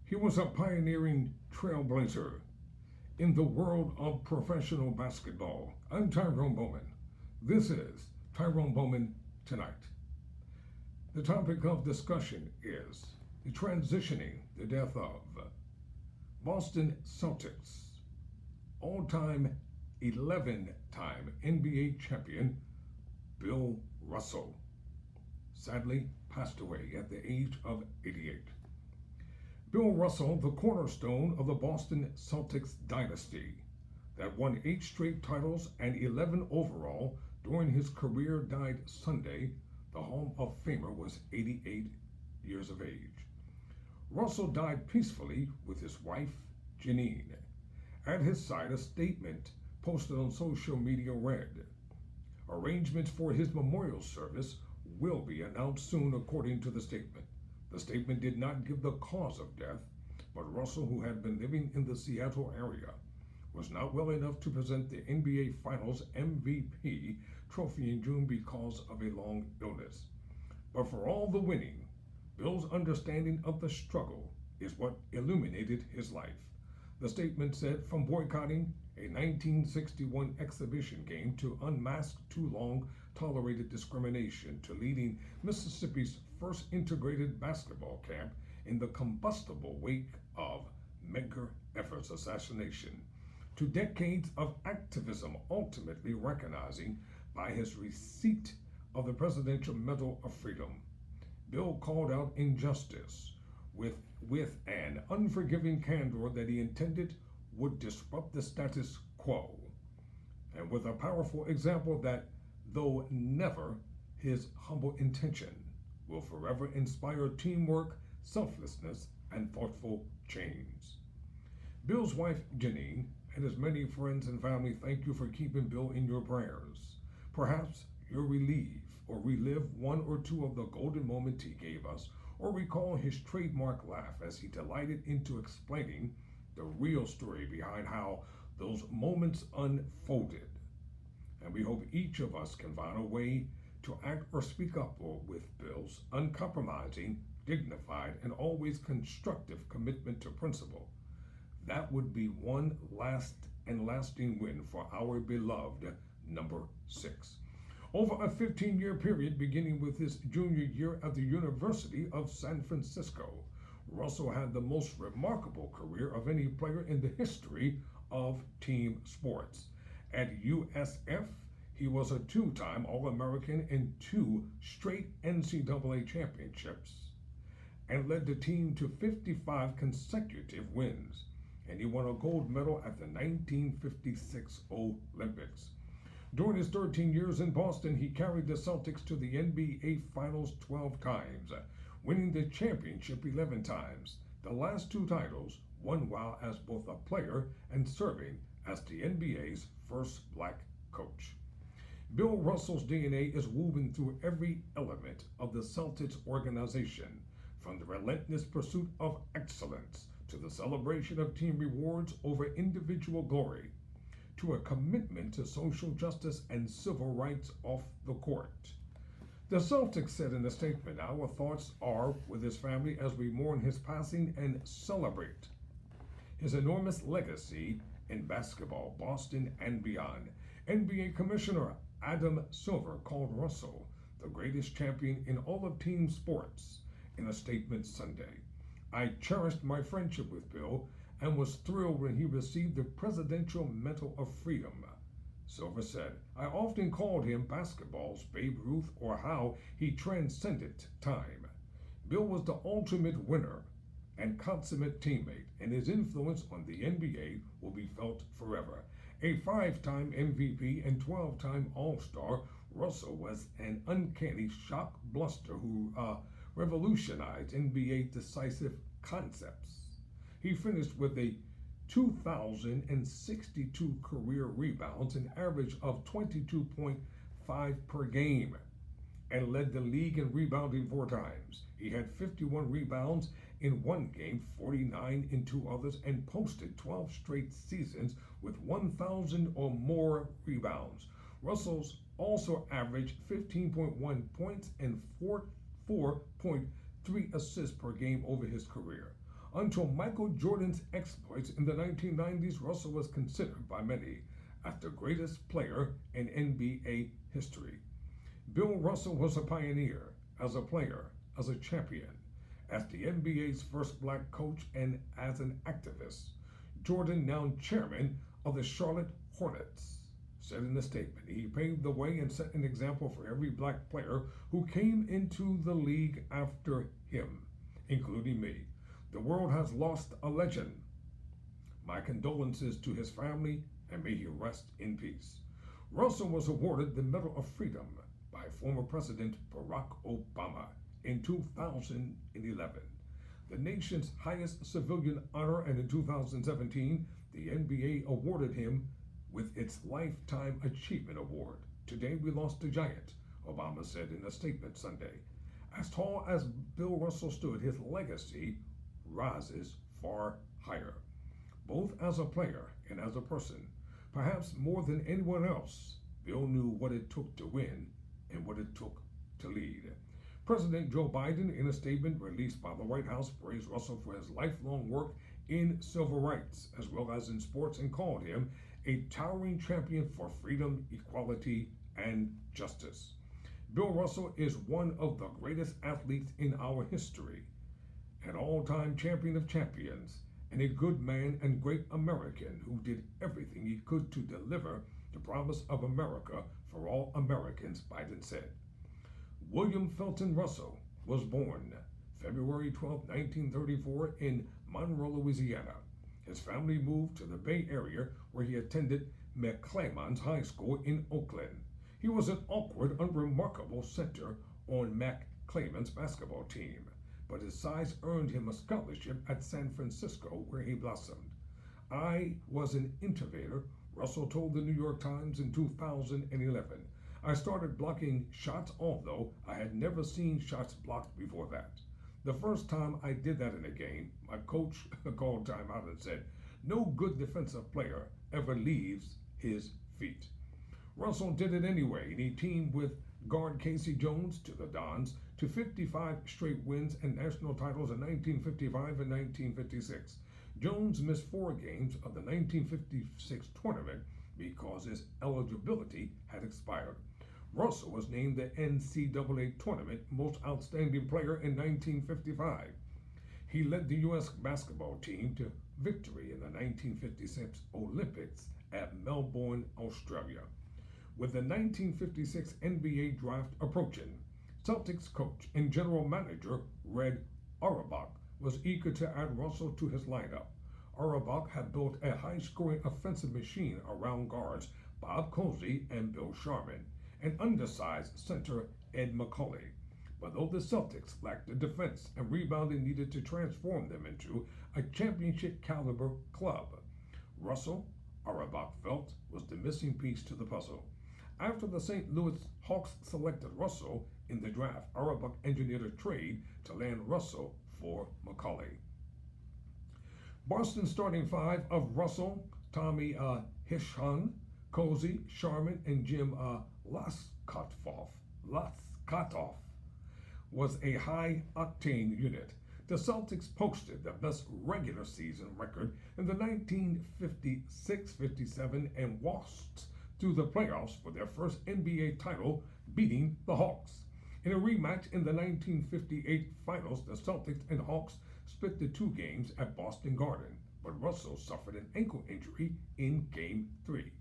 He was a pioneering trailblazer in the world of professional basketball. I'm Tyrone Bowman. This is Tyrone Bowman Tonight. The topic of discussion is the transitioning the death of Boston Celtics all-time 11-time NBA champion Bill Russell sadly passed away at the age of 88. Bill Russell, the cornerstone of the Boston Celtics dynasty that won 8 straight titles and 11 overall during his career, died Sunday. The Hall of Famer was 88 years of age. Russell died peacefully with his wife, Janine. At his side, a statement posted on social media read, "Arrangements for his memorial service will be announced soon," according to the statement. The statement did not give the cause of death, but Russell, who had been living in the Seattle area, was not well enough to present the NBA Finals MVP trophy in June because of a long illness. But for all the winning, Bill's understanding of the struggle is what illuminated his life. The statement said, "From boycotting a 1961 exhibition game to unmask too long tolerated discrimination to leading Mississippi's first integrated basketball camp in the combustible wake of Medgar Evers' assassination, to decades of activism ultimately recognizing by his receipt of the Presidential Medal of Freedom." Bill called out injustice with an unforgiving candor that he intended would disrupt the status quo, and with a powerful example that, though never his humble intention, will forever inspire teamwork, selflessness, and thoughtful change. Bill's wife, Janine, and his many friends and family thank you for keeping Bill in your prayers. Perhaps you'll relieve or relive one or two of the golden moments he gave us, or recall his trademark laugh as he delighted into explaining the real story behind how those moments unfolded. And we hope each of us can find a way to act or speak up with Bill's uncompromising, dignified, and always constructive commitment to principle. That would be one last and lasting win for our beloved number 6. Over a 15-year period, beginning with his junior year at the University of San Francisco, Russell had the most remarkable career of any player in the history of team sports. At USF, he was a 2-time All-American in 2 straight NCAA championships and led the team to 55 consecutive wins, and he won a gold medal at the 1956 Olympics. During his 13 years in Boston, he carried the Celtics to the NBA Finals 12 times, winning the championship 11 times, the last 2 titles won while as both a player and serving as the NBA's first black coach. Bill Russell's DNA is woven through every element of the Celtics organization, from the relentless pursuit of excellence to the celebration of team rewards over individual glory, to a commitment to social justice and civil rights off the court. The Celtics said in a statement, "Our thoughts are with his family as we mourn his passing and celebrate his enormous legacy in basketball, Boston, and beyond." NBA Commissioner Adam Silver called Russell the greatest champion in all of team sports in a statement Sunday. "I cherished my friendship with Bill and was thrilled when he received the Presidential Medal of Freedom," Silver said. "I often called him basketball's Babe Ruth, or how he transcended time. Bill was the ultimate winner and consummate teammate, and his influence on the NBA will be felt forever." A 5-time MVP and 12-time All-Star, Russell was an uncanny shock bluster who revolutionized NBA decisive concepts. He finished with a 2,062 career rebounds, an average of 22.5 per game, and led the league in rebounding 4 times. He had 51 rebounds in 1 game, 49 in 2 others, and posted 12 straight seasons with 1,000 or more rebounds. Russell's also averaged 15.1 points and 4.3 assists per game over his career. Until Michael Jordan's exploits in the 1990s, Russell was considered by many as the greatest player in NBA history. Bill Russell was a pioneer, as a player, as a champion, as the NBA's first black coach, and as an activist. Jordan, now chairman of the Charlotte Hornets, said in a statement, he paved the way and set an example for every black player who came into the league after him, including me. The world has lost a legend. My condolences to his family, and may he rest in peace. Russell was awarded the Medal of Freedom by former President Barack Obama in 2011, the nation's highest civilian honor, and in 2017, the NBA awarded him with its Lifetime Achievement Award. Today we lost a giant, Obama said in a statement Sunday. As tall as Bill Russell stood, his legacy rises far higher, both as a player and as a person. Perhaps more than anyone else, Bill knew what it took to win and what it took to lead. President Joe Biden, in a statement released by the White House, praised Russell for his lifelong work in civil rights as well as in sports, and called him a towering champion for freedom, equality, and justice. Bill Russell is one of the greatest athletes in our history, an all-time champion of champions, and a good man and great American who did everything he could to deliver the promise of America for all Americans, Biden said. William Felton Russell was born February 12, 1934 in Monroe, Louisiana. His family moved to the Bay Area where he attended McClemons High School in Oakland. He was an awkward, unremarkable center on McClemons' basketball team, but his size earned him a scholarship at San Francisco where he blossomed. I was an innovator, Russell told the New York Times in 2011. I started blocking shots, although I had never seen shots blocked before that. The first time I did that in a game, my coach called timeout and said, "No good defensive player ever leaves his feet." Russell did it anyway, and he teamed with guard Casey Jones to the Dons to 55 straight wins and national titles in 1955 and 1956. Jones missed 4 games of the 1956 tournament because his eligibility had expired. Russell was named the NCAA Tournament Most Outstanding Player in 1955. He led the U.S. basketball team to victory in the 1956 Olympics at Melbourne, Australia. With the 1956 NBA draft approaching, Celtics coach and general manager Red Auerbach was eager to add Russell to his lineup. Auerbach had built a high-scoring offensive machine around guards Bob Cousy and Bill Sharman, and undersized center Ed McCauley. But though the Celtics lacked the defense and rebounding needed to transform them into a championship-caliber club, Russell, Auerbach felt, was the missing piece to the puzzle. After the St. Louis Hawks selected Russell in the draft, Auerbach engineered a trade to land Russell for McCauley. Boston's starting 5 of Russell, Tommy Hishon, Cousy, Sharman, and Jim Laskatoff was a high-octane unit. The Celtics posted the best regular season record in the 1956-57 and waltzed through the playoffs for their first NBA title, beating the Hawks. In a rematch in the 1958 finals, the Celtics and Hawks split the 2 games at Boston Garden, but Russell suffered an ankle injury in Game 3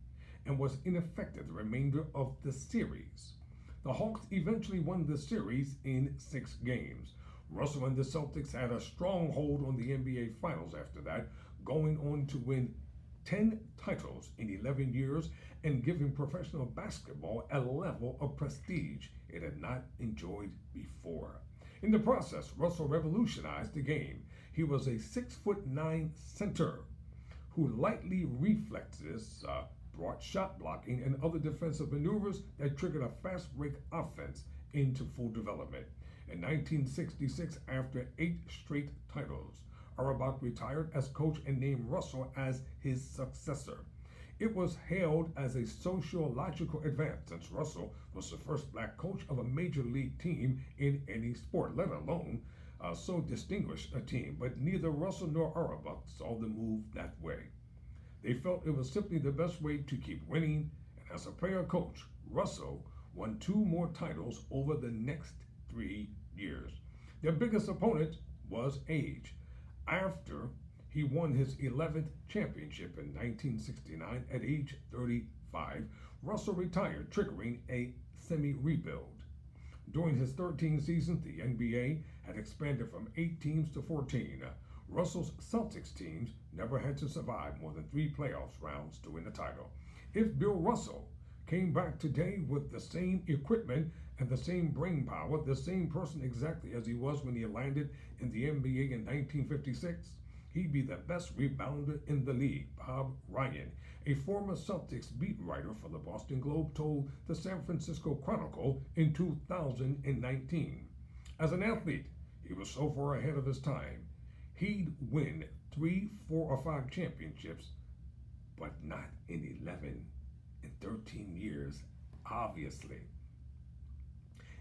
and was ineffective the remainder of the series. The Hawks eventually won the series in 6 games. Russell and the Celtics had a strong hold on the NBA Finals after that, going on to win 10 titles in 11 years and giving professional basketball a level of prestige it had not enjoyed before. In the process, Russell revolutionized the game. He was a 6'9" center who lightly reflexes, brought shot blocking and other defensive maneuvers that triggered a fast break offense into full development. In 1966, after 8 straight titles, Auerbach retired as coach and named Russell as his successor. It was hailed as a sociological advance since Russell was the first black coach of a major league team in any sport, let alone so distinguished a team, but neither Russell nor Auerbach saw the move that way. They felt it was simply the best way to keep winning, and as a player coach, Russell won 2 more titles over the next 3 years. Their biggest opponent was age. After he won his 11th championship in 1969 at age 35, Russell retired, triggering a semi-rebuild. During his 13 seasons, the NBA had expanded from 8 teams to 14. Russell's Celtics teams never had to survive more than 3 playoff rounds to win the title. If Bill Russell came back today with the same equipment and the same brain power, the same person exactly as he was when he landed in the NBA in 1956, he'd be the best rebounder in the league. Bob Ryan, a former Celtics beat writer for the Boston Globe, told the San Francisco Chronicle in 2019. As an athlete, he was so far ahead of his time. He'd win 3, 4, or 5 championships, but not in 11 and 13 years, obviously.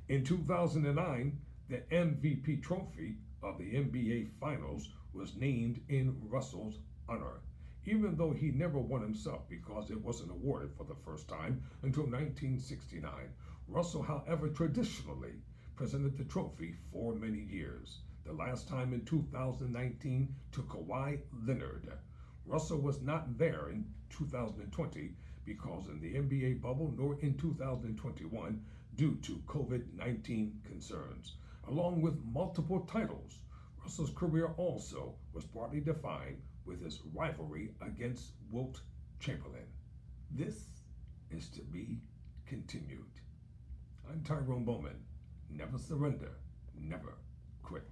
In 2009, the MVP trophy of the NBA Finals was named in Russell's honor, even though he never won himself because it wasn't awarded for the first time until 1969. Russell, however, traditionally presented the trophy for many years, the last time in 2019 to Kawhi Leonard. Russell was not there in 2020 because in the NBA bubble nor in 2021 due to COVID-19 concerns. Along with multiple titles, Russell's career also was partly defined with his rivalry against Wilt Chamberlain. This is to be continued. I'm Tyrone Bowman. Never surrender, never quit.